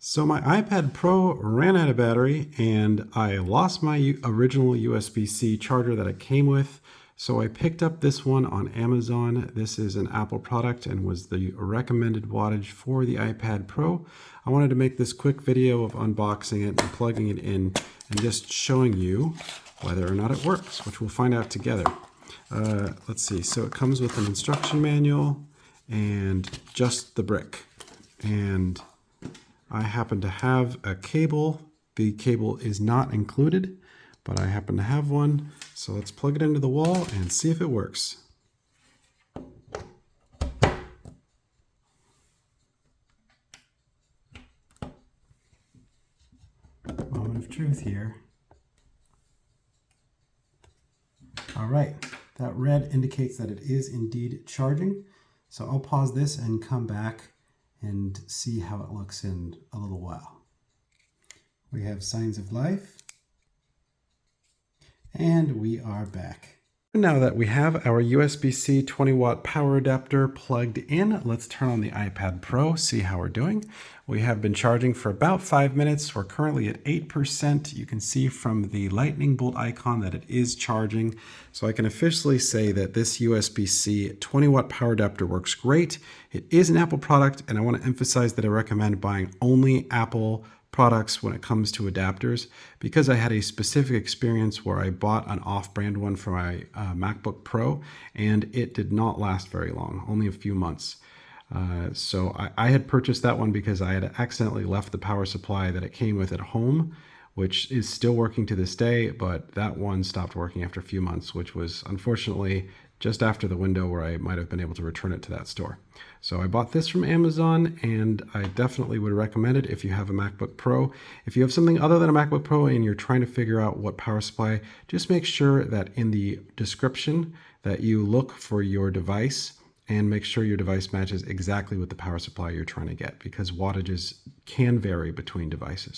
So my iPad Pro ran out of battery and I lost my original USB-C charger that it came with. So I picked up this one on Amazon. This is an Apple product and was the recommended wattage for the iPad Pro. I wanted to make this quick video of unboxing it and plugging it in and just showing you whether or not it works, which we'll find out together. Let's see, so it comes with an instruction manual and just the brick. And I happen to have a cable. The cable is not included, but I happen to have one. So let's plug it into the wall and see if it works. Moment of truth here. All right, that red indicates that it is indeed charging. So I'll pause this and come back and see how it looks in a little while. We have signs of life, and we are back. Now that we have our USB-C 20-watt power adapter plugged in, let's turn on the iPad Pro, see how we're doing. We have been charging for about 5 minutes. We're currently at 8%. You can see from the lightning bolt icon that it is charging. So I can officially say that this USB-C 20-watt power adapter works great. It is an Apple product, and I want to emphasize that I recommend buying only Apple products when it comes to adapters, because I had a specific experience where I bought an off-brand one for my MacBook Pro and it did not last very long, only a few months. So I had purchased that one because I had accidentally left the power supply that it came with at home, which is still working to this day, but that one stopped working after a few months, which was unfortunately just after the window where I might have been able to return it to that store. So I bought this from Amazon, and I definitely would recommend it if you have a MacBook Pro. If you have something other than a MacBook Pro and you're trying to figure out what power supply, just make sure that in the description that you look for your device and make sure your device matches exactly with the power supply you're trying to get, because wattages can vary between devices.